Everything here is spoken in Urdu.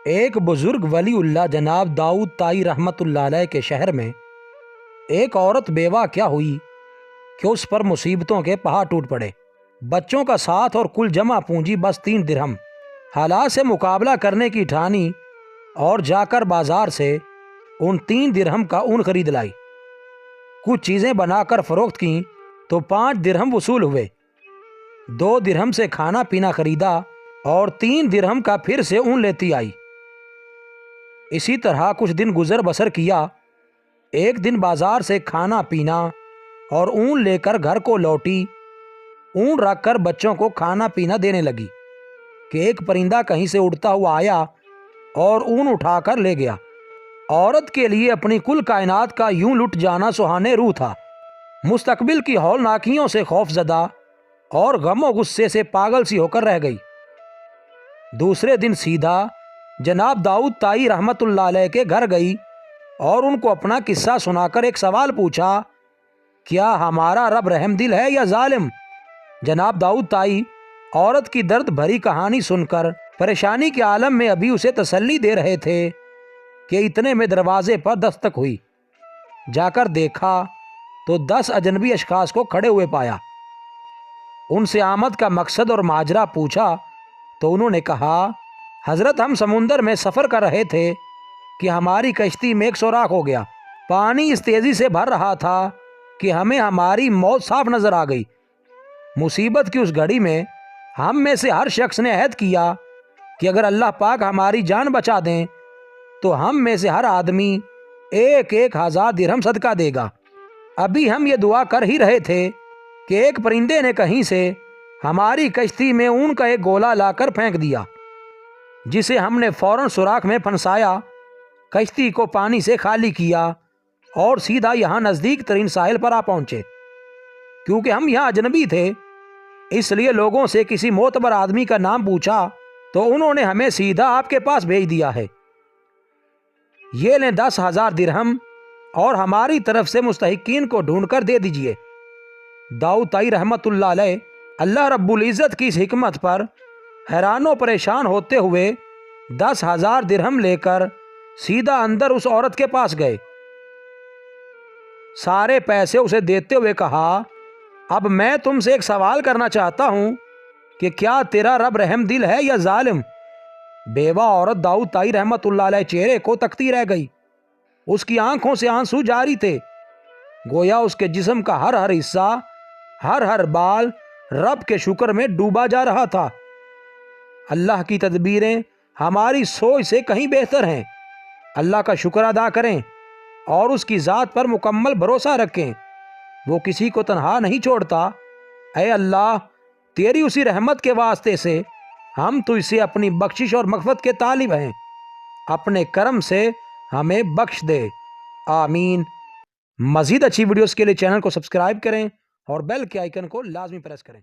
ایک بزرگ ولی اللہ جناب داؤد طائی رحمۃ اللہ علیہ کے شہر میں ایک عورت بیوہ کیا ہوئی کہ اس پر مصیبتوں کے پہاڑ ٹوٹ پڑے۔ بچوں کا ساتھ اور کل جمع پونجی بس 3 درہم۔ حالات سے مقابلہ کرنے کی ٹھانی اور جا کر بازار سے ان 3 درہم کا اون خرید لائی۔ کچھ چیزیں بنا کر فروخت کیں تو 5 درہم وصول ہوئے۔ 2 درہم سے کھانا پینا خریدا اور 3 درہم کا پھر سے اون لیتی آئی۔ اسی طرح کچھ دن گزر بسر کیا۔ ایک دن بازار سے کھانا پینا اور اون لے کر گھر کو لوٹی۔ اون رکھ کر بچوں کو کھانا پینا دینے لگی کہ ایک پرندہ کہیں سے اڑتا ہوا آیا اور اون اٹھا کر لے گیا۔ عورت کے لیے اپنی کل کائنات کا یوں لٹ جانا سہانے روح تھا۔ مستقبل کی ہولناکیوں سے خوف زدہ اور غم و غصے سے پاگل سی ہو کر رہ گئی۔ دوسرے دن سیدھا جناب داؤد طائی رحمۃ اللہ علیہ کے گھر گئی اور ان کو اپنا قصہ سنا کر ایک سوال پوچھا، کیا ہمارا رب رحم دل ہے یا ظالم؟ جناب داؤد طائی عورت کی درد بھری کہانی سن کر پریشانی کے عالم میں ابھی اسے تسلی دے رہے تھے کہ اتنے میں دروازے پر دستک ہوئی۔ جا کر دیکھا تو 10 اجنبی اشخاص کو کھڑے ہوئے پایا۔ ان سے آمد کا مقصد اور ماجرا پوچھا تو انہوں نے کہا، حضرت ہم سمندر میں سفر کر رہے تھے کہ ہماری کشتی میں ایک سوراخ ہو گیا۔ پانی اس تیزی سے بھر رہا تھا کہ ہمیں ہماری موت صاف نظر آ گئی۔ مصیبت کی اس گھڑی میں ہم میں سے ہر شخص نے عہد کیا کہ اگر اللہ پاک ہماری جان بچا دیں تو ہم میں سے ہر آدمی 1,000 درہم صدقہ دے گا۔ ابھی ہم یہ دعا کر ہی رہے تھے کہ ایک پرندے نے کہیں سے ہماری کشتی میں اون کا ایک گولا لا کر پھینک دیا، جسے ہم نے فوراً سوراخ میں پھنسایا، کشتی کو پانی سے خالی کیا اور سیدھا یہاں نزدیک ترین ساحل پر آ پہنچے۔ کیونکہ ہم یہاں اجنبی تھے اس لیے لوگوں سے کسی معتبر آدمی کا نام پوچھا تو انہوں نے ہمیں سیدھا آپ کے پاس بھیج دیا ہے۔ یہ لیں 10,000 درہم اور ہماری طرف سے مستحقین کو ڈھونڈ کر دے دیجئے۔ داؤد طائی رحمۃ اللہ علیہ اللہ رب العزت کی اس حکمت پر حیران و پریشان ہوتے ہوئے 10,000 درہم لے کر سیدھا اندر اس عورت کے پاس گئے۔ سارے پیسے اسے دیتے ہوئے کہا، اب میں تم سے ایک سوال کرنا چاہتا ہوں کہ کیا تیرا رب رحم دل ہے یا ظالم؟ بیوہ عورت داؤد طائی رحمۃ اللہ علیہ چہرے کو تکتی رہ گئی۔ اس کی آنکھوں سے آنسو جاری تھے، گویا اس کے جسم کا ہر حصہ، ہر بال رب کے شکر میں ڈوبا جا رہا تھا۔ اللہ کی تدبیریں ہماری سوچ سے کہیں بہتر ہیں۔ اللہ کا شکر ادا کریں اور اس کی ذات پر مکمل بھروسہ رکھیں۔ وہ کسی کو تنہا نہیں چھوڑتا۔ اے اللہ، تیری اسی رحمت کے واسطے سے ہم تو اسے اپنی بخشش اور مغفرت کے طالب ہیں۔ اپنے کرم سے ہمیں بخش دے، آمین۔ مزید اچھی ویڈیوز کے لیے چینل کو سبسکرائب کریں اور بیل کے آئیکن کو لازمی پریس کریں۔